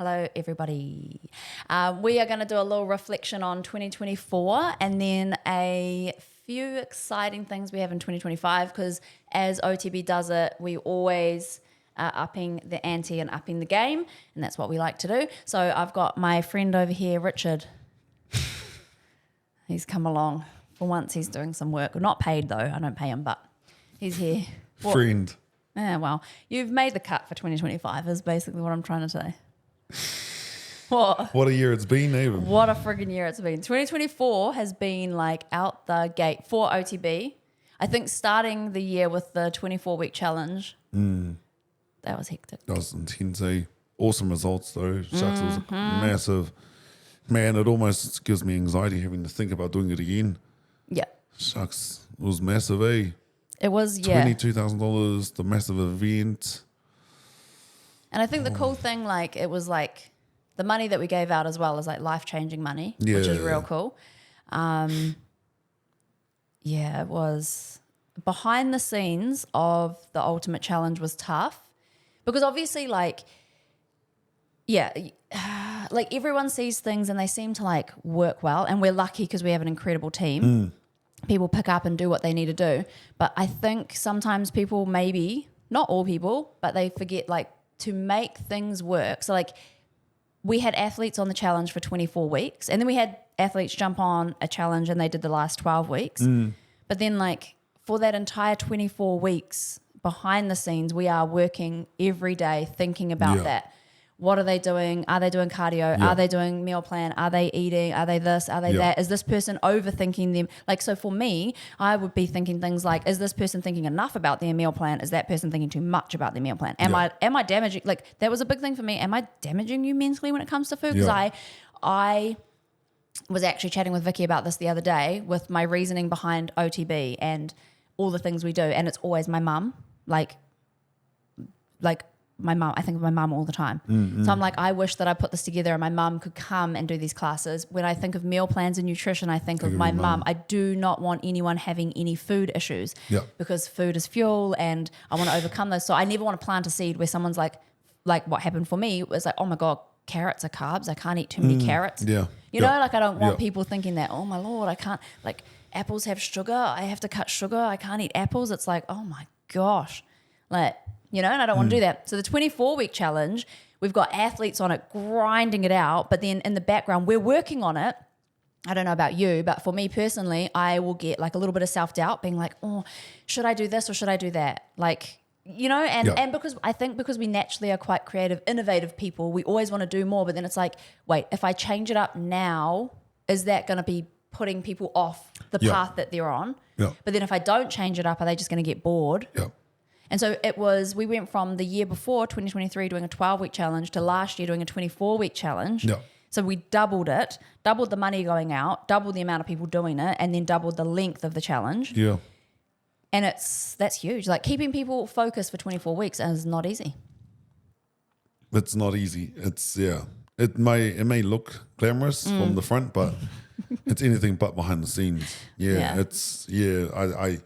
Hello, everybody. We are going to do a little reflection on 2024 and then a few exciting things we have in 2025 because as OTB does it, we always are upping the ante and upping the game, and that's what we like to do. So I've got my friend over here, Richard. He's come along. For once, he's doing some work. Not paid, though. I don't pay him, but he's here. Friend. Yeah, well, you've made the cut for 2025 is basically what I'm trying to say. What a year it's been, even. What a friggin' year it's been. 2024 has been like out the gate for OTB. I think starting the year with the 24-week challenge, that was hectic. That was intense, eh? Awesome results, though. Shucks, it was massive. Man, it almost gives me anxiety having to think about doing it again. Yeah. Shucks, it was massive, eh? It was, yeah. $22,000, the massive event. And I think the cool thing, like, it was like the money that we gave out as well is like life-changing money, which is real cool. Yeah, it was. Behind the scenes of the Ultimate Challenge was tough because obviously, like, yeah, like everyone sees things and they seem to like work well, and we're lucky because we have an incredible team. People pick up and do what they need to do. But I think sometimes people maybe, not all people, but they forget like to make things work. So like we had athletes on the challenge for 24 weeks and then we had athletes jump on a challenge and they did the last 12 weeks. But then like for that entire 24 weeks behind the scenes, we are working every day thinking about that. What are they doing? Are they doing cardio? Are they doing meal plan? Are they eating? Are they this? Are they that? Is this person overthinking them? Like, so for me, I would be thinking things like, is this person thinking enough about their meal plan? Is that person thinking too much about their meal plan? Am I damaging? Like, that was a big thing for me. Am I damaging you mentally when it comes to food? Because I was actually chatting with Vicky about this the other day with my reasoning behind OTB and all the things we do. And it's always my mum, like my mum, I think of my mum all the time. So I'm like, I wish that I put this together and my mum could come and do these classes. When I think of meal plans and nutrition, I think of my mum. I do not want anyone having any food issues because food is fuel and I want to overcome those. So I never want to plant a seed where someone's like what happened for me was like, oh my God, carrots are carbs. I can't eat too many carrots. You know, like I don't want people thinking that, oh my Lord, I can't, like apples have sugar. I have to cut sugar. I can't eat apples. It's like, oh my gosh, like, you know, and I don't want to do that. So the 24-week challenge, we've got athletes on it grinding it out, but then in the background, we're working on it. I don't know about you, but for me personally, I will get like a little bit of self-doubt being like, oh, should I do this or should I do that? Like, you know, and because I think because we naturally are quite creative, innovative people, we always want to do more, but then it's like, wait, if I change it up now, is that going to be putting people off the path that they're on? But then if I don't change it up, are they just going to get bored? And so we went from the year before, 2023, doing a 12-week challenge to last year doing a 24-week challenge. So we doubled it, doubled the money going out, doubled the amount of people doing it, and then doubled the length of the challenge. And that's huge. Like keeping people focused for 24 weeks is not easy. It's not easy. It's, it may look glamorous from the front, but it's anything but behind the scenes. It's, I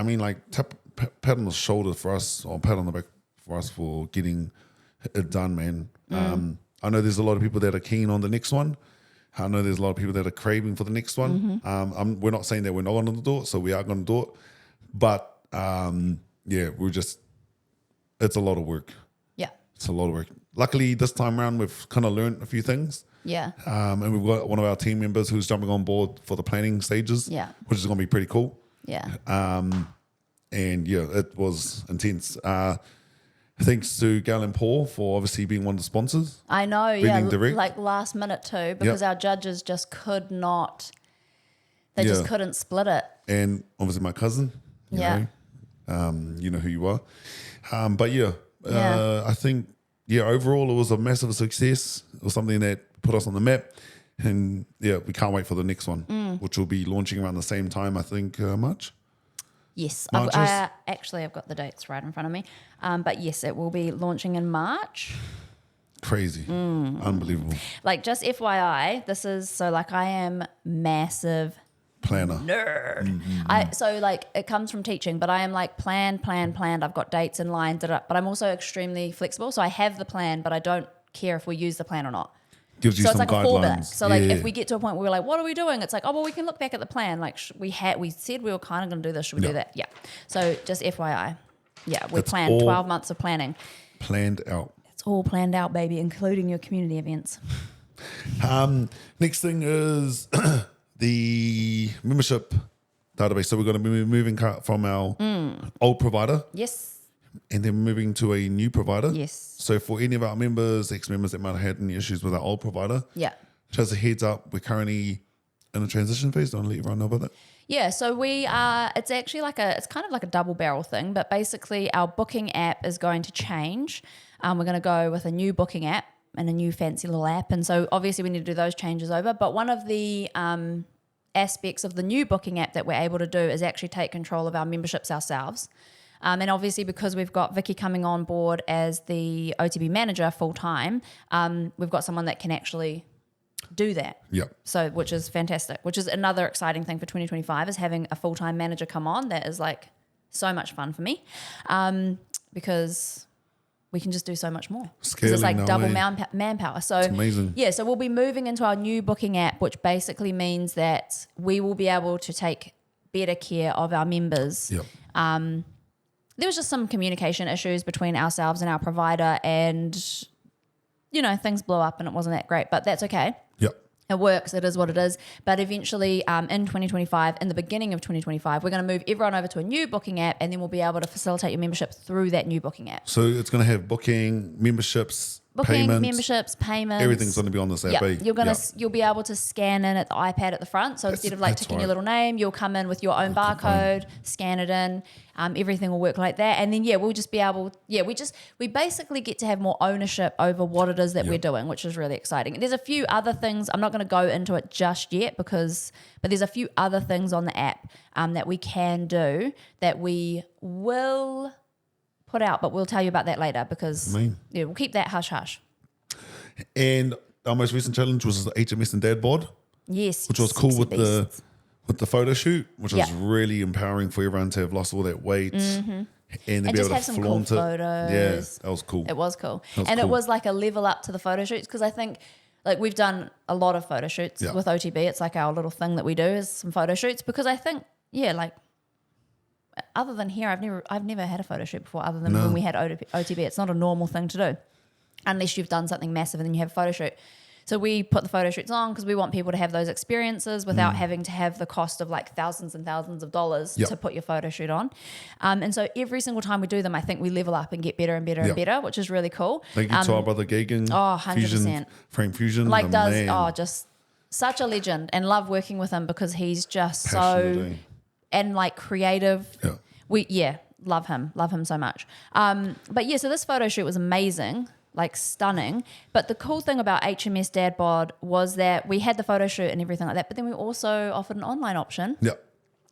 mean, like pat on the shoulder for us, or pat on the back for us for getting it done, man. I know there's a lot of people that are keen on the next one. I know there's a lot of people that are craving for the next one. We're not saying that we're not going to do it, so we are going to do it. But it's a lot of work. It's a lot of work. Luckily, this time around, we've kind of learned a few things. And we've got one of our team members who's jumping on board for the planning stages, which is going to be pretty cool. And it was intense. Thanks to Gal and Paul for obviously being one of the sponsors. I know, direct. like last minute too, because our judges just could not, they just couldn't split it. And obviously my cousin, you know who you are. I think, overall it was a massive success. It was something that put us on the map. And we can't wait for the next one, which will be launching around the same time, I think, March. Yes, I've got the dates right in front of me. But yes, it will be launching in March. Crazy. Unbelievable. Like just FYI, this is, so like I am massive planner. Nerd. So like it comes from teaching, but I am like planned. I've got dates and lines, but I'm also extremely flexible. So I have the plan, but I don't care if we use the plan or not. Gives you so some it's like guidelines. a fallback. So like if we get to a point where we're like, what are we doing? It's like, oh, well, we can look back at the plan. Like we said we were kind of going to do this. Should we do that? Yeah. So just FYI. Yeah, we planned 12 months of planning. Planned out. It's all planned out, baby, including your community events. Next thing is the membership database. So we're going to be moving from our old provider. Yes. And then moving to a new provider. Yes. So for any of our members, ex-members that might have had any issues with our old provider, just a heads up, we're currently in a transition phase. Don't let everyone know about that. Yeah, so we are, it's actually it's kind of like a double barrel thing, but basically our booking app is going to change. We're going to go with a new booking app and a new fancy little app. And so obviously we need to do those changes over. But one of the aspects of the new booking app that we're able to do is actually take control of our memberships ourselves. And obviously because we've got Vicky coming on board as the OTB manager full time, we've got someone that can actually do that. Yeah. So, which is fantastic, which is another exciting thing for 2025 is having a full-time manager come on. That is like so much fun for me because we can just do so much more. Because it's like double manpower. So it's amazing. Yeah, so we'll be moving into our new booking app, which basically means that we will be able to take better care of our members. Yep. There was just some communication issues between ourselves and our provider and, things blew up and it wasn't that great, but that's okay. Yep. It works. It is what it is. But eventually in 2025, in the beginning of 2025, we're going to move everyone over to a new booking app and then we'll be able to facilitate your membership through that new booking app. So it's going to have booking, memberships, payments. Memberships, payments. Everything's going to be on this app. You'll be able to scan in at the iPad at the front. So instead of ticking your little name, you'll come in with your own barcode, scan it in. Everything will work like that. And then, we'll just be able, we basically get to have more ownership over what it is that we're doing, which is really exciting. And there's a few other things, I'm not going to go into it just yet but there's a few other things on the app that we can do that we will put out, but we'll tell you about that later because we'll keep that hush-hush. And our most recent challenge was the HMS and Dad bod. Yes. Which was cool with the photo shoot, which was really empowering for everyone to have lost all that weight and to be able to have some flaunt cool it. photos. Yeah, that was cool. It was cool. It was like a level up to the photo shoots because I think like we've done a lot of photo shoots with OTB. It's like our little thing that we do is some photo shoots because I think, like other than here, I've never had a photo shoot before other than when we had OTB. It's not a normal thing to do unless you've done something massive and then you have a photo shoot. So we put the photo shoots on because we want people to have those experiences without having to have the cost of like thousands and thousands of dollars to put your photo shoot on. And so every single time we do them, I think we level up and get better and better and better, which is really cool. Thank you to our brother Gagan. 100%. Frame Fusion. Just such a legend and love working with him because he's just passionate, and like creative. Yeah. Love him so much. So this photo shoot was amazing. Like stunning. But the cool thing about HMS Dad bod was that we had the photo shoot and everything like that, but then we also offered an online option. Yeah.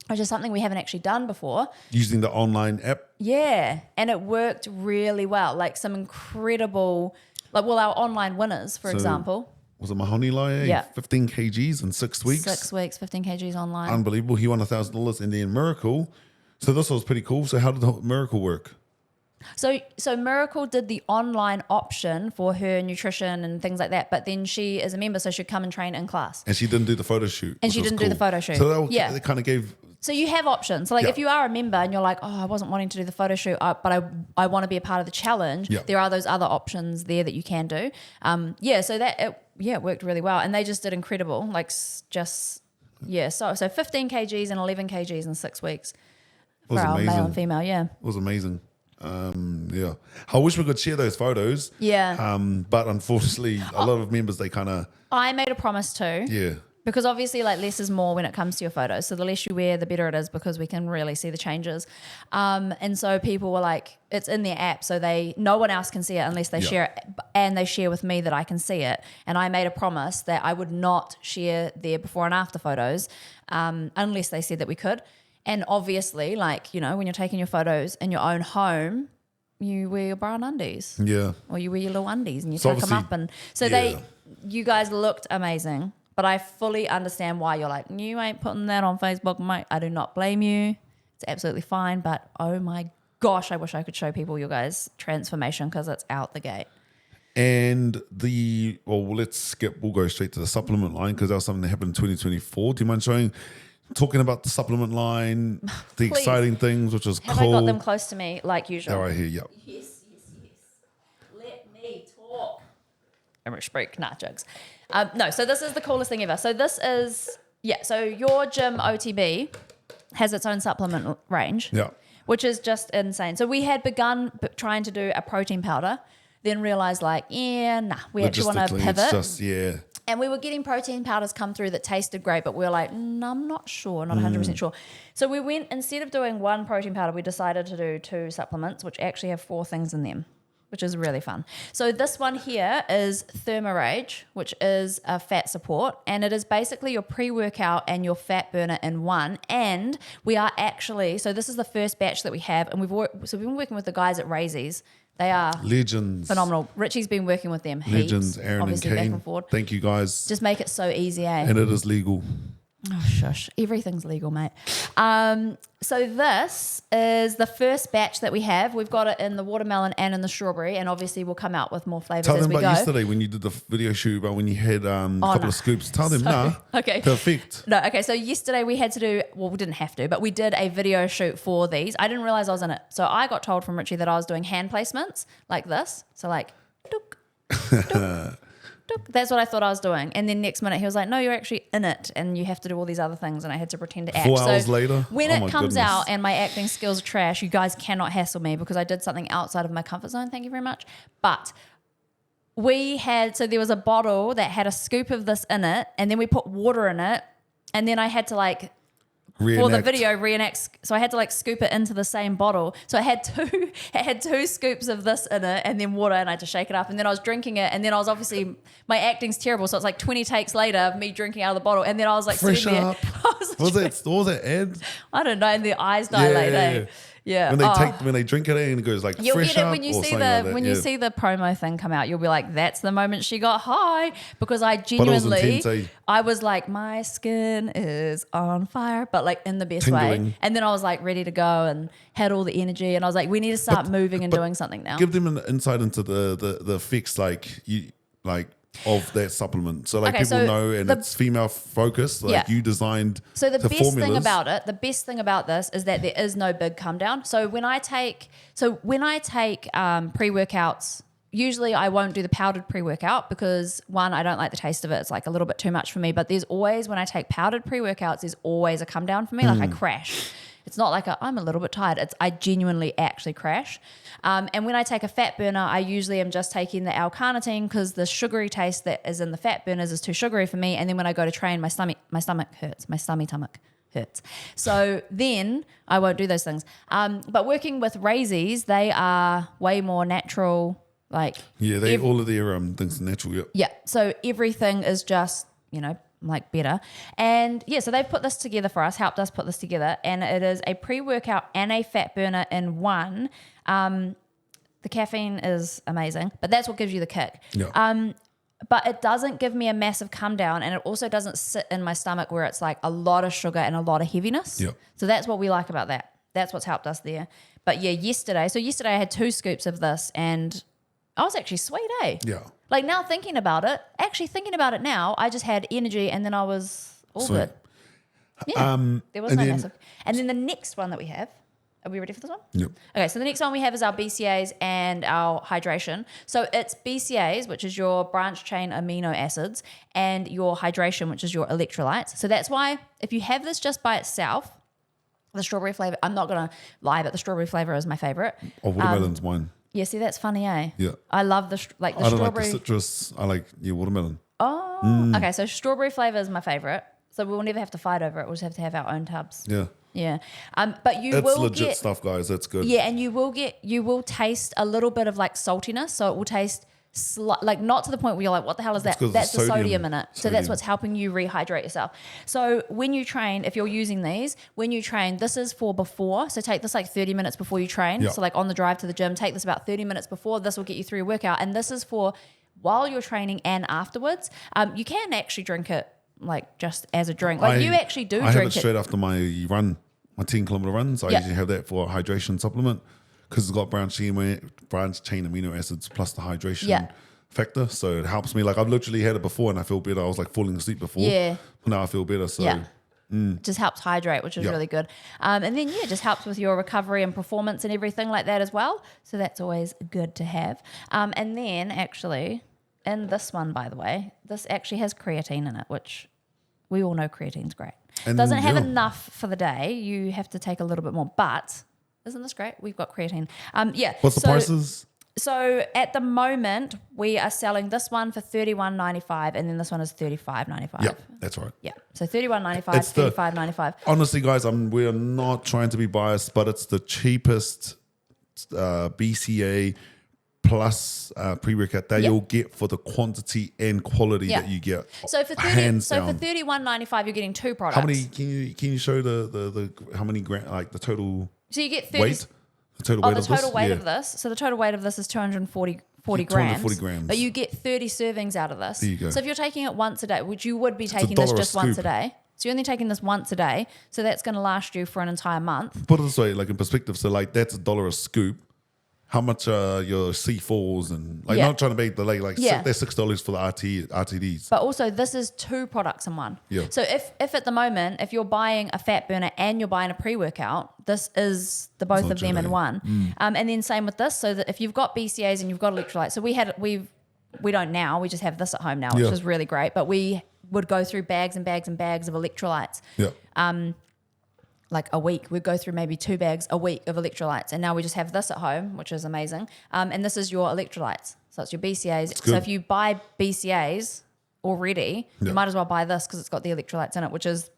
Which is something we haven't actually done before. Using the online app. Yeah. And it worked really well. Like some incredible, our online winners, for example. Was it Mahoney Lai? Yeah. 15 kgs in 6 weeks. 6 weeks, 15 kgs online. Unbelievable. He won $1,000 and then Miracle. So this was pretty cool. So how did the Miracle work? So Miracle did the online option for her nutrition and things like that, but then she is a member, so she'd come and train in class. And she didn't do the photo shoot. And she didn't do the photo shoot. So they kind of gave... So you have options. So if you are a member and you're like, I wasn't wanting to do the photo shoot, but I want to be a part of the challenge, there are those other options there that you can do. So it worked really well. And they just did incredible. So 15 kgs and 11 kgs in 6 weeks for our male and female, It was amazing. I wish we could share those photos. But unfortunately, a lot of members, they kind of... I made a promise too. Yeah. Because obviously less is more when it comes to your photos. So the less you wear, the better it is because we can really see the changes. And so people were like, it's in their app. So no one else can see it unless they share it. And they share with me that I can see it. And I made a promise that I would not share their before and after photos unless they said that we could. And obviously, when you're taking your photos in your own home, you wear your bra and undies. Yeah. Or you wear your little undies and you tuck them up. And so you guys looked amazing. But I fully understand why you're like, you ain't putting that on Facebook, mate. I do not blame you. It's absolutely fine. But oh my gosh, I wish I could show people your guys' transformation because it's out the gate. And we'll go straight to the supplement line because that was something that happened in 2024. Do you mind talking about the supplement line, the exciting things, which was cool? Have I got them close to me like usual? They're right here, yep. Yes. Let me talk. Break, nah, jokes. No, so this is the coolest thing ever. So this is, so your gym OTB has its own supplement range, which is just insane. So we had begun trying to do a protein powder, then realized we actually want to pivot. It's just, And we were getting protein powders come through that tasted great, but we were like, no, I'm not sure, not 100% sure. So we went, instead of doing one protein powder, we decided to do 2 supplements, which actually have 4 things in them, which is really fun. So this one here is Thermarage, which is a fat support, and it is basically your pre-workout and your fat burner in one. And we are actually, so this is the first batch that we have, and we've been working with the guys at Raisies. They are legends, phenomenal. Richie's been working with them. Legends, heaps, Aaron and obviously Kane. back and forth. Thank you guys. Just make it so easy, eh? And it is legal. Oh, shush. Everything's legal, mate. So this is the first batch that we have. We've got it in the watermelon and in the strawberry, and obviously we'll come out with more flavors as we go. Tell them about yesterday when you did the video shoot about when you had a couple of scoops. Tell them, okay. Perfect. No, okay, so yesterday we had to do, well, we didn't have to, but we did a video shoot for these. I didn't realize I was in it. So I got told from Richie that I was doing hand placements like this. So like, dook, dook. That's what I thought I was doing. And then next minute he was like, no, you're actually in it and you have to do all these other things. And I had to pretend to act. 4 hours later? When it comes out and my acting skills are trash, you guys cannot hassle me because I did something outside of my comfort zone. Thank you very much. But there was a bottle that had a scoop of this in it and then we put water in it. And then I had to for the video reenact, so I had to scoop it into the same bottle. So it had two scoops of this in it and then water, and I had to shake it up. And then I was drinking it, and then I was obviously, my acting's terrible, so it's like 20 takes later of me drinking out of the bottle, and then I was like fresh sitting up. there. What was that Ed? I don't know, and the eyes dilate. Yeah. When they drink it and it goes you'll fresh get it up when you or see you see the promo thing come out. You'll be like, that's the moment she got high, because I genuinely I was like, my skin is on fire, but in the best way. And then I was ready to go and had all the energy, and I was like, we need to start moving and doing something now. Give them an insight into the effects of that supplement, so people know, and it's female focused. You designed. So the best formulas. Thing about it, the best thing about this is that there is no big come down. So when I take pre-workouts, usually I won't do the powdered pre-workout because one, I don't like the taste of it. It's a little bit too much for me. But there's always, when I take powdered pre-workouts, there's always a come down for me. I crash. It's not I'm a little bit tired. I genuinely actually crash. And when I take a fat burner, I usually am just taking the L-carnitine because the sugary taste that is in the fat burners is too sugary for me. And then when I go to train, my stomach hurts. My stomach hurts. So then I won't do those things. But working with Raisies, they are way more natural. All of their things are natural. Yep. Yeah. So everything is just, better. And so they've put this together for us, helped us put this together. And it is a pre-workout and a fat burner in one. The caffeine is amazing, but that's what gives you the kick. Yeah. But it doesn't give me a massive come down, and it also doesn't sit in my stomach where it's a lot of sugar and a lot of heaviness. Yep. So that's what we like about that. That's what's helped us there. But yesterday I had 2 scoops of this and I was actually sweet, eh? Yeah. Now thinking about it now, I just had energy and then I was all Sweet. good. Yeah, there was no massive. And then the next one that we have, are we ready for this one? Yep. Okay, so the next one we have is our BCAAs and our hydration. So it's BCAAs, which is your branch chain amino acids, and your hydration, which is your electrolytes. So that's why if you have this just by itself, the strawberry flavor, I'm not going to lie, but the strawberry flavor is my favorite. Oh, watermelon's mine. Yeah, see, that's funny, eh? Yeah. I love the strawberry. I don't like the citrus. I like watermelon. Oh, okay. So strawberry flavor is my favorite. So we'll never have to fight over it. We'll just have to have our own tubs. Yeah. Yeah. But it's legit stuff, guys. That's good. Yeah, and you will taste a little bit of saltiness. So it will taste not to the point where you're like, what the hell is that? That's the sodium in it. So that's what's helping you rehydrate yourself. So when you train, if you're using these, this is for before. So take this 30 minutes before you train. Yep. So on the drive to the gym, take this about 30 minutes before. This will get you through your workout. And this is for while you're training and afterwards. You can actually drink it just as a drink. You actually do drink it. I have it straight after my run, my 10-kilometer run. So I usually have that for a hydration supplement because it's got branch chain amino acids plus the hydration factor, so it helps me. Like I've literally had it before and I feel better. I was like falling asleep before. Yeah. Now I feel better. So it just helps hydrate, which is really good. And then it just helps with your recovery and performance and everything like that as well. So that's always good to have. And then actually, in this one, by the way, this actually has creatine in it, which we all know creatine's great. And doesn't have enough for the day. You have to take a little bit more, but isn't this great? We've got creatine. What's the prices? So at the moment, we are selling this one for $31.95, and then this one is $35.95. Yeah, that's right. Yeah, so $31.95, $35.95. Honestly, guys, we're not trying to be biased, but it's the cheapest BCA plus pre-workout that you'll get for the quantity and quality that you get. So for $31.95, you're getting 2 products. How many? Can you show the how many like the total? So you get 30, weight. The total weight of this? The total weight of this. So the total weight of this is 240 grams. 240 grams. But you get 30 servings out of this. There you go. So if you're taking it once a day, which you would be taking this just once a day. So you're only taking this once a day. So that's going to last you for an entire month. Put it this way, like in perspective. So like that's $1 a scoop. How much are your C4s and like not trying to make the they're $6 for the RTDs. But also this is 2 products in one. Yeah. So if at the moment, if you're buying a fat burner and you're buying a pre-workout, this is the both of them in one. And then same with this. So that if you've got BCAs and you've got electrolytes, so we don't now, we just have this at home now, which is really great. But we would go through bags and bags and bags of electrolytes. Yeah. Like a week, we'd go through maybe 2 bags a week of electrolytes, and now we just have this at home, which is amazing. And this is your electrolytes, so it's your BCAs. So if you buy BCAs already, you might as well buy this because it's got the electrolytes in it, which is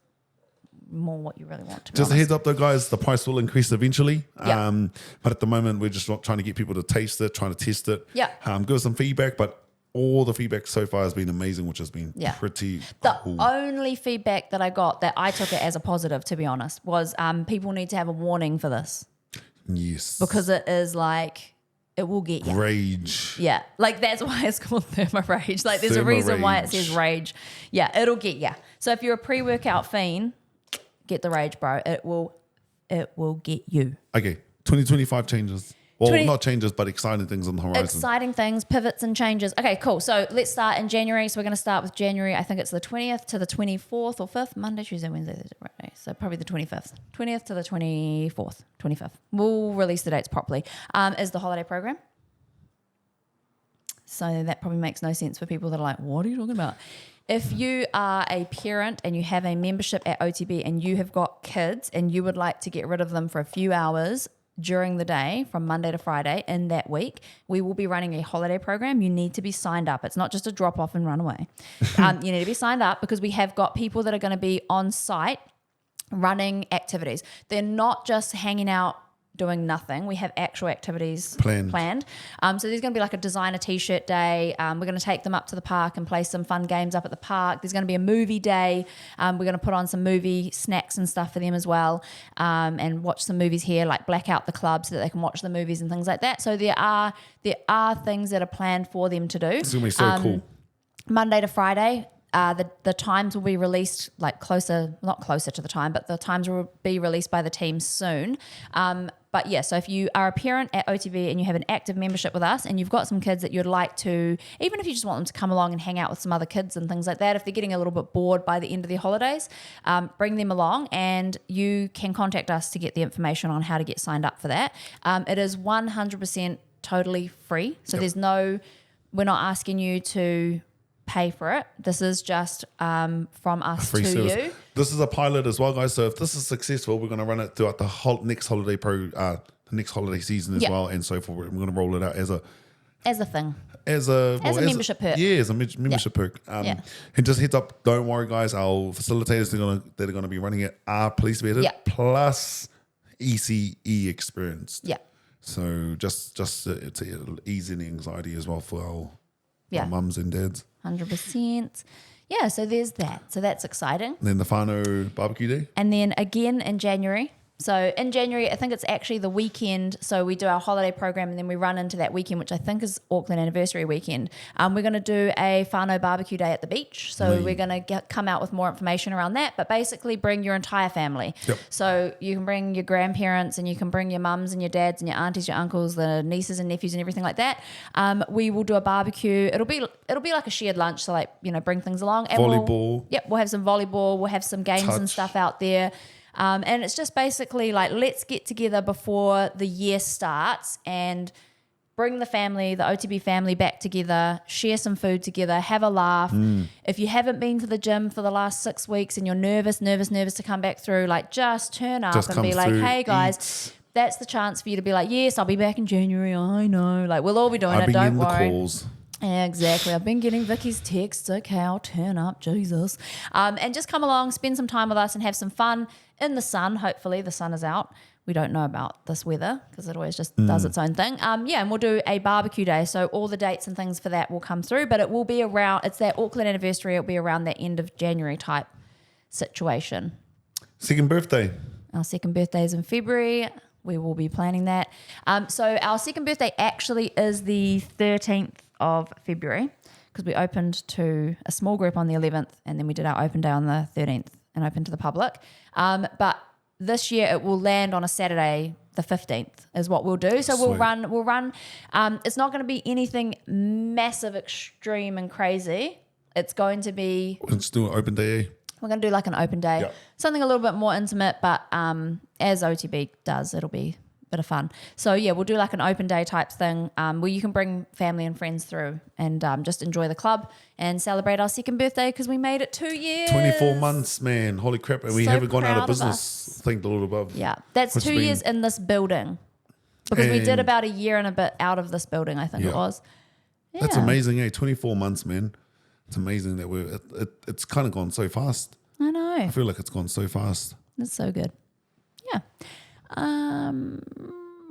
more what you really want. Just a heads up though, guys, the price will increase eventually. But at the moment, we're just not trying to get people to taste it, trying to test it. Give us some feedback, but all the feedback so far has been amazing, which has been pretty cool. The only feedback that I got that I took it as a positive, to be honest, was people need to have a warning for this. Yes. Because it is like, it will get you. Rage. Yeah. Like that's why it's called Thermo Rage. Like there's a reason why it says rage. Yeah, it'll get you. So if you're a pre-workout fiend, get the rage, bro. It will get you. Okay. 2025 changes. Well, not changes, but exciting things on the horizon. Exciting things, pivots and changes. Okay, cool. So let's start in January. So we're going to start with January. I think it's the 20th to the 24th or 5th. Monday, Tuesday, Wednesday, Thursday, Friday. So probably the 25th. 20th to the 24th, 25th. We'll release the dates properly. Is the holiday program. So that probably makes no sense for people that are like, what are you talking about? If you are a parent and you have a membership at OTB and you have got kids and you would like to get rid of them for a few hours during the day from Monday to Friday in that week, we will be running a holiday program. You need to be signed up. It's not just a drop off and run away. You need to be signed up because we have got people that are going to be on site running activities. They're not just hanging out doing nothing. We have actual activities planned. So there's going to be like a designer t-shirt day. We're going to take them up to the park and play some fun games up at the park. There's going to be a movie day. We're going to put on some movie snacks and stuff for them as well, and watch some movies here, like black out the club so that they can watch the movies and things like that. So there are things that are planned for them to do. It's going to be so cool. Monday to Friday. The times will be released not closer to the time, but the times will be released by the team soon. But yeah, so if you are a parent at OTB and you have an active membership with us and you've got some kids that you'd like to, even if you just want them to come along and hang out with some other kids and things like that, if they're getting a little bit bored by the end of their holidays, bring them along and you can contact us to get the information on how to get signed up for that. It is 100% totally free. So we're not asking you to pay for it. This is just from us to service. You. This is a pilot as well, guys. So if this is successful, we're going to run it throughout the next holiday the next holiday season as well, and so forth. We're going to roll it out as a thing, as a membership perk. Yeah, as a membership perk. And just heads up, don't worry, guys. Our facilitators that are going to be running it are police vetted plus ECE experienced. Yeah. So just to ease any anxiety as well for our mums and dads. 100%. Yeah, so there's that. So that's exciting. And then the whānau barbecue day. And then again in January, So in January, I think it's actually the weekend. So we do our holiday program and then we run into that weekend, which I think is Auckland anniversary weekend. We're going to do a whānau barbecue day at the beach. So we're going to come out with more information around that. But basically bring your entire family. Yep. So you can bring your grandparents and you can bring your mums and your dads and your aunties, your uncles, the nieces and nephews and everything like that. We will do a barbecue. It'll be like a shared lunch. So like, bring things along. And volleyball. We'll have some volleyball. We'll have some games and stuff out there. And it's just basically like, let's get together before the year starts and bring the family, the OTB family back together, share some food together, have a laugh. If you haven't been to the gym for the last 6 weeks and you're nervous to come back through, like just turn up and be like, hey guys, that's the chance for you to be like, yes, I'll be back in January. I know. Like we'll all be doing it. Don't worry. Calls. Yeah, exactly. I've been getting Vicky's texts. Okay, I'll turn up. Jesus. And just come along, spend some time with us and have some fun in the sun. Hopefully the sun is out. We don't know about this weather because it always just does its own thing. And we'll do a barbecue day. So all the dates and things for that will come through, but it will be around, it's that Auckland anniversary. It'll be around that end of January type situation. Second birthday. Our second birthday is in February. We will be planning that. So our second birthday actually is the 13th of February because we opened to a small group on the 11th and then we did our open day on the 13th and open to the public. But this year it will land on a Saturday, the 15th is what we'll do. So we'll run. It's not going to be anything massive, extreme and crazy. It's going to be... Let's do an open day. We're going to do like an open day. Yep. Something a little bit more intimate, but as OTB does, it'll be bit of fun. So we'll do like an open day type thing where you can bring family and friends through and just enjoy the club and celebrate our second birthday because we made it 2 years. 24 months, man. Holy crap. And we haven't gone out of business. Thank the Lord above. Yeah. That's 2 years in this building because we did about a year and a bit out of this building, I think it was. Yeah. That's amazing, 24 months, man. It's amazing that it's kind of gone so fast. I know. I feel like it's gone so fast. It's so good. Yeah.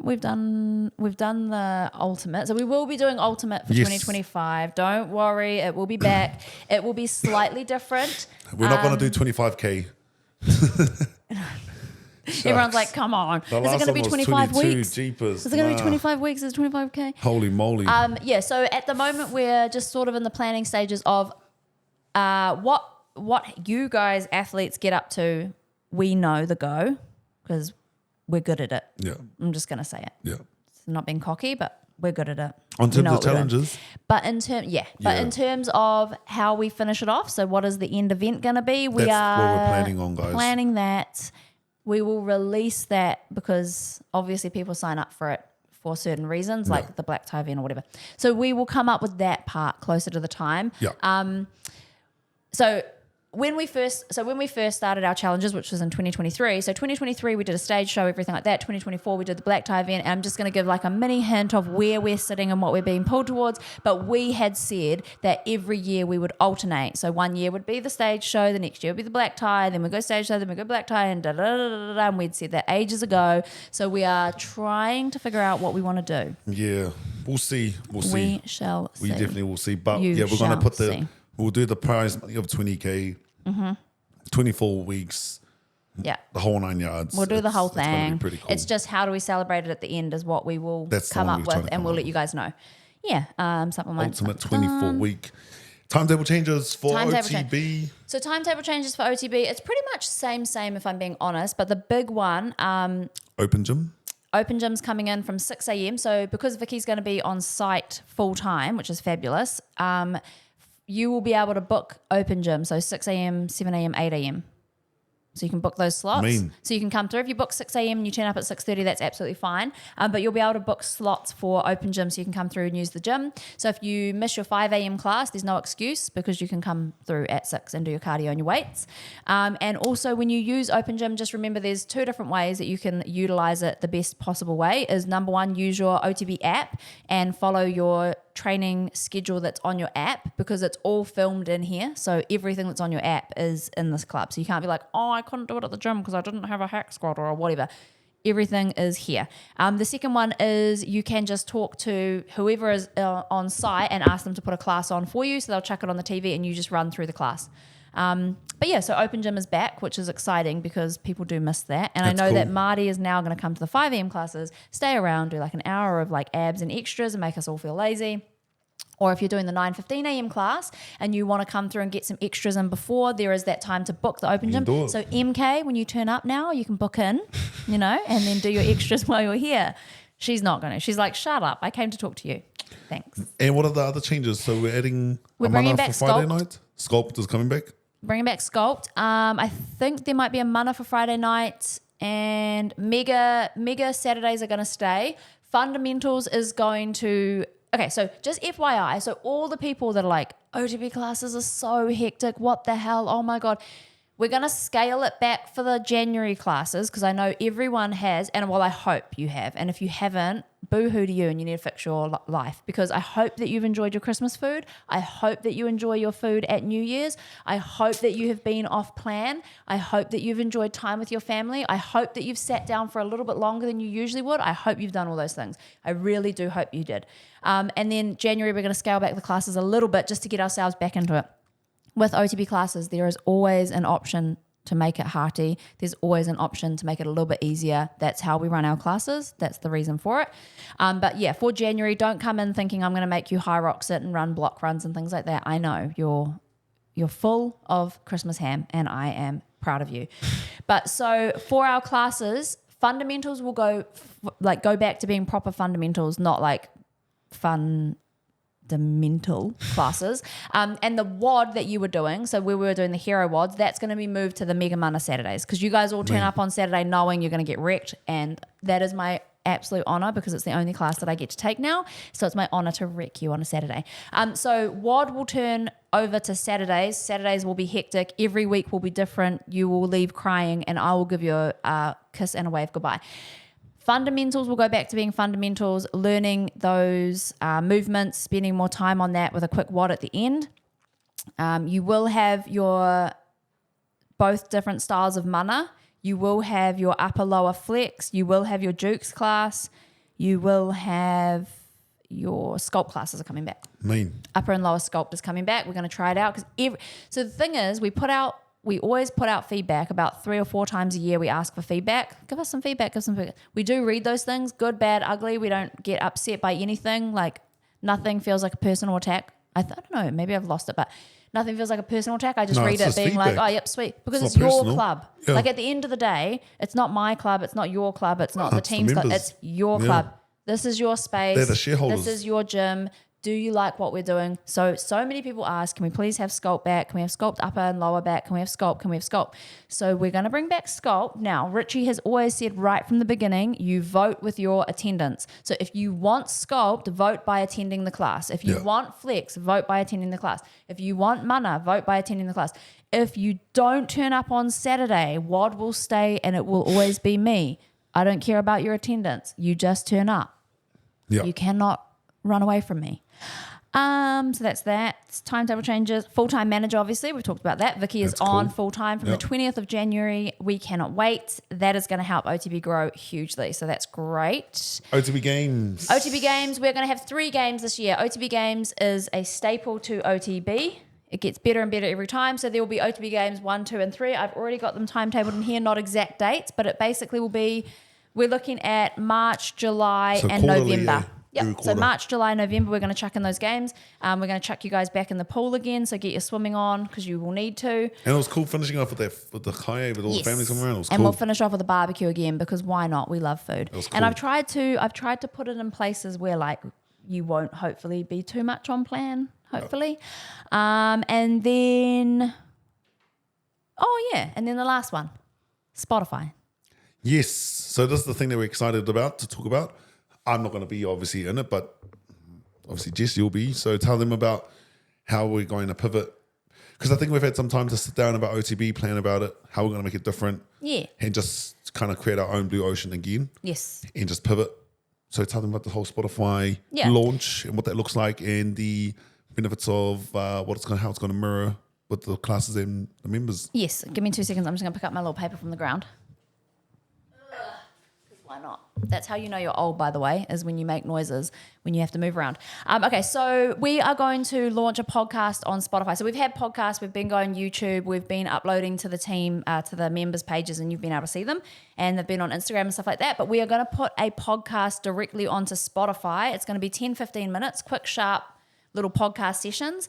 We've done the ultimate, so we will be doing ultimate for 2025. Don't worry, it will be back. It will be slightly different. We're not going to do 25k. Everyone's like, come on. Is it going to be 25 weeks? Jeepers. Is it going to be 25 weeks? Is it 25k? Holy moly. So at the moment we're just sort of in the planning stages of what you guys athletes get up to. We know the go because we're good at it. Yeah. I'm just going to say it. Yeah. It's not being cocky, but we're good at it. On terms of challenges? But in terms of how we finish it off, so what is the end event going to be? That's what we're planning on, guys. Planning that. We will release that because obviously people sign up for it for certain reasons, like the black tie event or whatever. So we will come up with that part closer to the time. Yeah. So when we first started our challenges, which was in 2023, so 2023 we did a stage show, everything like that. 2024 we did the black tie event, and I'm just going to give like a mini hint of where we're sitting and what we're being pulled towards. But we had said that every year we would alternate. So 1 year would be the stage show, the next year would be the black tie, then we go stage show, then we go black tie, and and we'd said that ages ago. So we are trying to figure out what we want to do. Yeah, we'll see. We shall see. We definitely will see. But we're going to put we'll do the prize money of 20k. 24 weeks. Yeah. The whole 9 yards. We'll do the whole thing. It's going to be pretty cool. It's just how do we celebrate it at the end is what we will come up with, and we'll let you guys know. Yeah. Something like Ultimate 24 week. Timetable changes for OTB. So timetable changes for OTB. It's pretty much same if I'm being honest, but the big one. Open gym. Open gym's coming in from 6 a.m. So because Vicky's going to be on site full time, which is fabulous, you will be able to book open gym. So 6 a.m., 7 a.m., 8 a.m. So you can book those slots. So you can come through. If you book 6 a.m. and you turn up at 6:30, that's absolutely fine. But you'll be able to book slots for open gym so you can come through and use the gym. So if you miss your 5 a.m. class, there's no excuse because you can come through at 6 and do your cardio and your weights. And also when you use open gym, just remember there's 2 different ways that you can utilize it the best possible way is number 1, use your OTB app and follow your training schedule that's on your app because it's all filmed in here. So everything that's on your app is in this club. So you can't be like, oh, I couldn't do it at the gym because I didn't have a hack squad or whatever. Everything is here. The second one is you can just talk to whoever is on site and ask them to put a class on for you. So they'll chuck it on the TV and you just run through the class. But yeah, so Open Gym is back, which is exciting because people do miss that. And That's I know cool. that Marty is now going to come to the 5 a.m. classes, stay around, do like an hour of like abs and extras and make us all feel lazy. Or if you're doing the 9:15 a.m. class and you want to come through and get some extras in before, there is that time to book the Open Gym. So MK, when you turn up now, you can book in, and then do your extras while you're here. She's not going to. She's like, shut up. I came to talk to you. Thanks. And what are the other changes? So we're adding We're a bringing mana back for Friday Sculpt. night. Sculpt is coming back. Bringing back Sculpt. I think there might be a mana for Friday night, and Mega Saturdays are going to stay. Fundamentals is going to... Okay, so just FYI, so all the people that are like, OTB classes are so hectic, what the hell, oh my God. We're going to scale it back for the January classes because I know everyone has, and well, I hope you have. And if you haven't, boo-hoo to you and you need to fix your life because I hope that you've enjoyed your Christmas food. I hope that you enjoy your food at New Year's. I hope that you have been off plan. I hope that you've enjoyed time with your family. I hope that you've sat down for a little bit longer than you usually would. I hope you've done all those things. I really do hope you did. And then January, we're going to scale back the classes a little bit just to get ourselves back into it. With OTB classes, there is always an option to make it hearty. There's always an option to make it a little bit easier. That's how we run our classes. That's the reason for it. But yeah, for January, don't come in thinking I'm going to make you high rock sit and run block runs and things like that. I know you're full of Christmas ham and I am proud of you. But so for our classes, fundamentals will go back to being proper fundamentals, not like fundamental classes. And the WOD that you were doing, so where we were doing the hero WODs, that's going to be moved to the Mega Mana Saturdays because you guys all turn up on Saturday knowing you're going to get wrecked, and that is my absolute honor because it's the only class that I get to take now, so it's my honor to wreck you on a Saturday. So WOD will turn over to Saturdays. Saturdays will be hectic. Every week will be different. You will leave crying and I will give you a kiss and a wave goodbye. Fundamentals will go back to being fundamentals, learning those movements, spending more time on that with a quick WOD at the end. You will have your both different styles of mana. You will have your upper-lower flex. You will have your jukes class. You will have your sculpt classes are coming back. Upper and lower sculpt is coming back. We're going to try it out. So the thing is, we always put out feedback about 3 or 4 times a year. We ask for feedback. Give us some feedback. We do read those things, good, bad, ugly. We don't get upset by anything. Like nothing feels like a personal attack. I don't know. Maybe I've lost it, but nothing feels like a personal attack. I just read it being feedback. Like, oh, yep, sweet. Because it's your personal club. Yeah. Like at the end of the day, it's not my club. It's not your club. It's not the team's club. It's your club. This is your space. They're the shareholders. This is your gym. Do you like what we're doing? So many people ask, can we please have sculpt back? Can we have sculpt upper and lower back? Can we have sculpt? Can we have sculpt? So we're going to bring back sculpt. Now, Richie has always said right from the beginning, you vote with your attendance. So if you want sculpt, vote by attending the class. If you want flex, vote by attending the class. If you want mana, vote by attending the class. If you don't turn up on Saturday, WOD will stay and it will always be me. I don't care about your attendance. You just turn up. You cannot run away from me. So that's that. It's timetable changes. Full-time manager, obviously. We've talked about that. Vicky is on full-time from the 20th of January. We cannot wait. That is going to help OTB grow hugely. So that's great. OTB Games. OTB Games. We're going to have 3 games this year. OTB Games is a staple to OTB. It gets better and better every time. So there will be OTB Games 1, 2, and 3. I've already got them timetabled in here. Not exact dates, but it basically will be, we're looking at March, July, and November. Yep. So March, July, November, we're going to chuck in those games. We're going to chuck you guys back in the pool again, so get your swimming on because you will need to. And it was cool finishing off with the kayak with all the families coming around. It was cool. And we'll finish off with a barbecue again because why not? We love food. It was cool. And I've tried to put it in places where like you won't hopefully be too much on plan. Hopefully, and then and then the last one, Spotify. Yes. So this is the thing that we're excited about to talk about. I'm not going to be obviously in it, but obviously Jess, you'll be. So tell them about how we're going to pivot. Because I think we've had some time to sit down about OTB, plan about it, how we're going to make it different. Yeah. And just kind of create our own blue ocean again. Yes. And just pivot. So tell them about the whole Spotify launch and what that looks like and the benefits of how it's going to mirror with the classes and the members. Yes. Give me 2 seconds. I'm just going to pick up my little paper from the ground. Because why not? That's how you know you're old, by the way, is when you make noises when you have to move around. Okay, so we are going to launch a podcast on Spotify. So we've had podcasts, we've been going YouTube, we've been uploading to the team, to the members' pages, and you've been able to see them. And they've been on Instagram and stuff like that. But we are going to put a podcast directly onto Spotify. It's going to be 10, 15 minutes, quick, sharp little podcast sessions.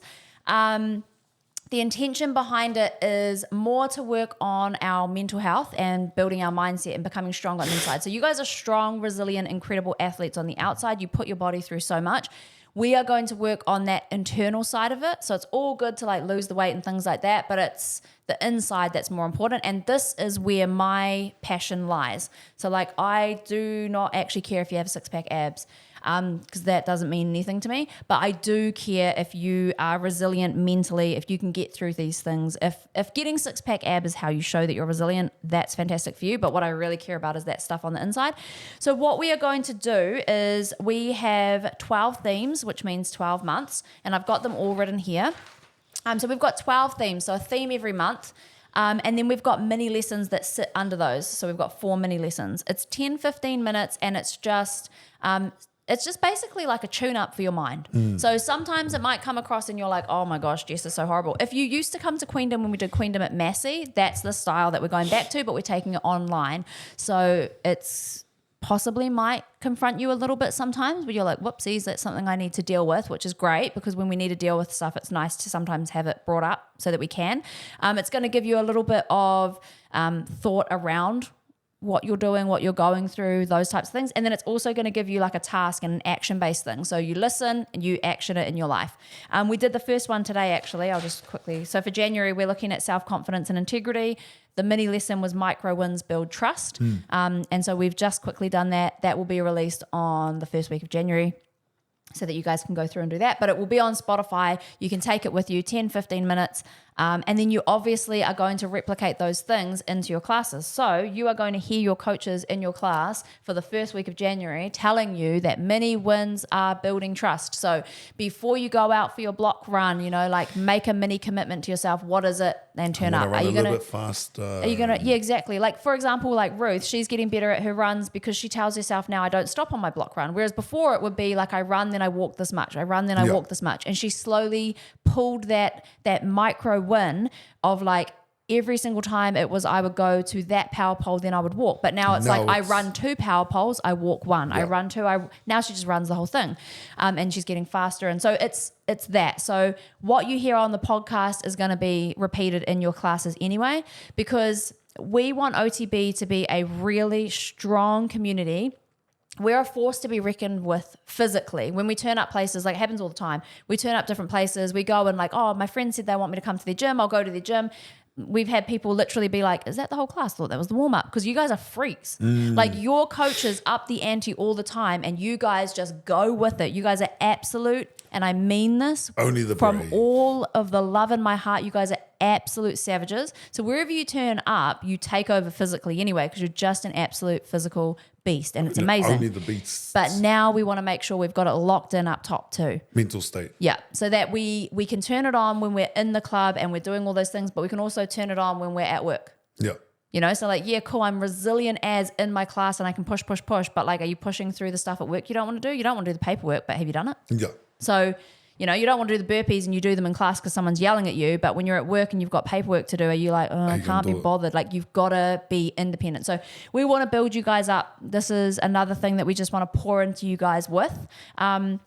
The intention behind it is more to work on our mental health and building our mindset and becoming stronger on the inside. So you guys are strong, resilient, incredible athletes on the outside. You put your body through so much. We are going to work on that internal side of it. So it's all good to like lose the weight and things like that, but it's the inside that's more important. And this is where my passion lies. So like I do not actually care if you have six-pack abs, because that doesn't mean anything to me. But I do care if you are resilient mentally, if you can get through these things. If getting six-pack ab is how you show that you're resilient, that's fantastic for you. But what I really care about is that stuff on the inside. So what we are going to do is we have 12 themes, which means 12 months. And I've got them all written here. So we've got 12 themes, so a theme every month. And then we've got mini lessons that sit under those. So we've got 4 mini lessons. It's 10, 15 minutes, and it's just basically like a tune-up for your mind. So sometimes it might come across and you're like, oh my gosh, Jess is so horrible. If you used to come to Queendom when we did Queendom at Massey, that's the style that we're going back to, but we're taking it online. So it's possibly might confront you a little bit sometimes, but you're like, whoopsies, that's something I need to deal with, which is great, because when we need to deal with stuff, it's nice to sometimes have it brought up so that we can. It's going to give you a little bit of thought around what you're doing, what you're going through, those types of things. And then it's also going to give you like a task and an action-based thing. So you listen and you action it in your life. We did the first one today, actually. I'll just quickly. So for January, we're looking at self-confidence and integrity. The mini lesson was micro wins build trust. And so we've just quickly done that. That will be released on the first week of January, so that you guys can go through and do that. But it will be on Spotify. You can take it with you, 10, 15 minutes. And then you obviously are going to replicate those things into your classes. So you are going to hear your coaches in your class for the first week of January telling you that mini wins are building trust. So before you go out for your block run, you know, like make a mini commitment to yourself. What is it? Then turn up. Are you going to bit fast? Are you going to? Yeah, exactly. Like for example, like Ruth, she's getting better at her runs because she tells herself now I don't stop on my block run. Whereas before it would be like I run, then I walk this much. I run, then I walk this much. And she slowly pulled that micro win of like every single time it was I would go to that power pole, then I would walk. But now it's I run 2 power poles, I walk 1. I run 2. Now she just runs the whole thing, and she's getting faster. And so it's that. So what you hear on the podcast is going to be repeated in your classes anyway, because we want OTB to be a really strong community. We're a force to be reckoned with physically. When we turn up places, like it happens all the time, we turn up different places, we go and like, oh, my friend said they want me to come to their gym, I'll go to their gym. We've had people literally be like, is that the whole class? Thought that was the warm-up, because you guys are freaks. Like your coaches up the ante all the time, and you guys just go with it. You guys are absolute, and I mean this from all of the love in my heart, you guys are absolute savages. So wherever you turn up, you take over physically anyway, because you're just an absolute physical beast, and it's amazing. Only the beasts. But now we want to make sure we've got it locked in up top too. Mental state. Yeah, so that we can turn it on when we're in the club and we're doing all those things, but we can also turn it on when we're at work. Yeah. You know, so like, yeah, cool, I'm resilient as in my class and I can push, but like, are you pushing through the stuff at work you don't want to do? You don't want to do the paperwork, but have you done it? Yeah. So, you know, you don't want to do the burpees and you do them in class because someone's yelling at you, but when you're at work and you've got paperwork to do, are you like, oh, I can't be bothered? Like, you've got to be independent. So we want to build you guys up. This is another thing that we just want to pour into you guys with. And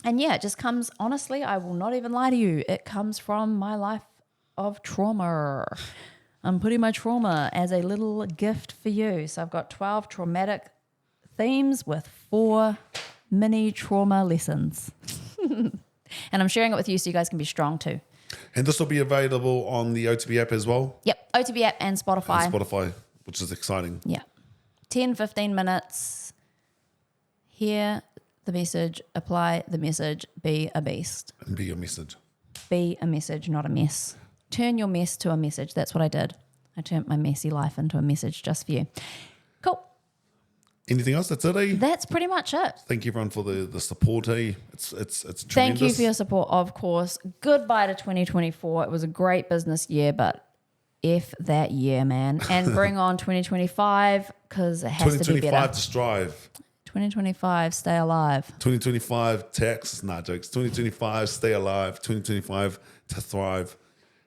yeah, it just comes, honestly, I will not even lie to you. It comes from my life of trauma. I'm putting my trauma as a little gift for you. So I've got 12 traumatic themes with 4 mini trauma lessons. And I'm sharing it with you so you guys can be strong too. And this will be available on the OTB app as well? Yep, OTB app and Spotify. And Spotify, which is exciting. Yeah. 10, 15 minutes. Hear the message, apply the message, be a beast. And be your message. Be a message, not a mess. Turn your mess to a message. That's what I did. I turned my messy life into a message just for you. Cool. Anything else? That's it, eh? That's pretty much it. Thank you, everyone, for the support, eh? It's tremendous. Thank you for your support, of course. Goodbye to 2024. It was a great business year, but F that year, man. And bring on 2025 because it has to be better. 2025 to strive. 2025, stay alive. 2025 tax, not jokes. 2025 stay alive. 2025 to thrive.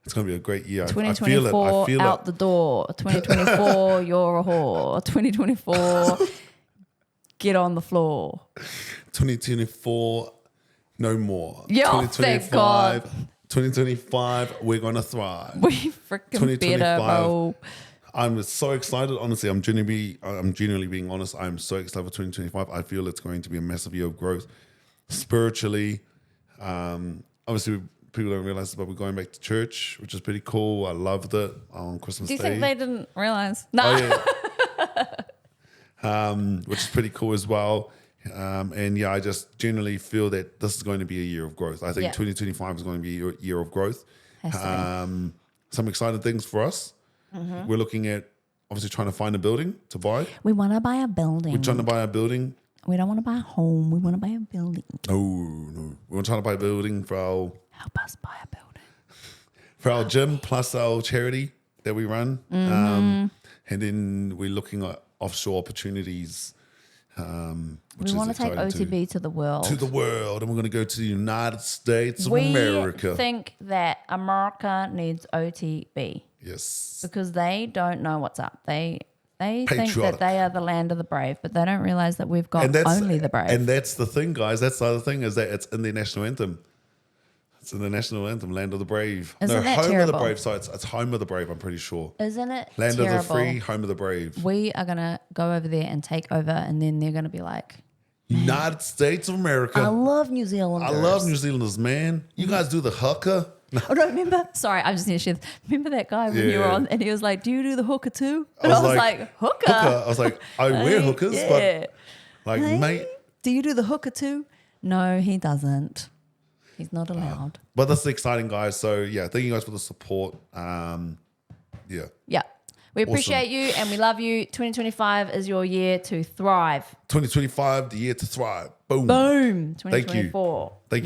It's going to be a great year. 2024 I feel out the door. 2024 you're a whore. 2024 get on the floor. 2024 no more. Yeah, thank God. 2025 we're going to thrive. We freaking better, bro. I'm so excited. Honestly, I'm genuinely being honest. I'm so excited for 2025. I feel it's going to be a massive year of growth spiritually. Obviously, people don't realize this, but we're going back to church, which is pretty cool. I loved it on Christmas Day. Do you think they didn't realize? No. Oh, yeah. Which is pretty cool as well. And yeah, I just generally feel that this is going to be a year of growth. I think 2025 is going to be a year of growth. Some exciting things for us. Mm-hmm. We're looking at obviously trying to find a building to buy. We want to buy a building. We're trying to buy a building. We don't want to buy a home. We want to buy a building. No. We're trying to buy a building for our... Help us buy a building. For our gym plus our charity that we run. And then we're looking at offshore opportunities. We want to take OTB to the world. To the world. And we're going to go to the United States of America. We think that America needs OTB. Yes. Because they don't know what's up. They think that they are the land of the brave, but they don't realize that we've got only the brave. And that's the thing, guys. That's the other thing, is that it's in their national anthem. It's in the national anthem, Land of the Brave. Isn't that Home terrible? of the Brave. So it's Home of the Brave, I'm pretty sure. Isn't it Land terrible? of the Free, Home of the Brave. We are going to go over there and take over, and then they're going to be like... United States of America. I love New Zealanders. I love New Zealanders, man. You guys do the hooker. Oh, no, remember? Sorry, I'm just going to share this. Remember that guy when you were on, and he was like, do you do the hooker too? And I was like, hooker? I was like, I wear hookers, but like, mate. Do you do the hooker too? No, he doesn't. He's not allowed. But that's exciting, guys. So, yeah, thank you guys for the support. Yeah. We appreciate you and we love you. 2025 is your year to thrive. 2025, the year to thrive. Boom. Boom. 2024. Thank you.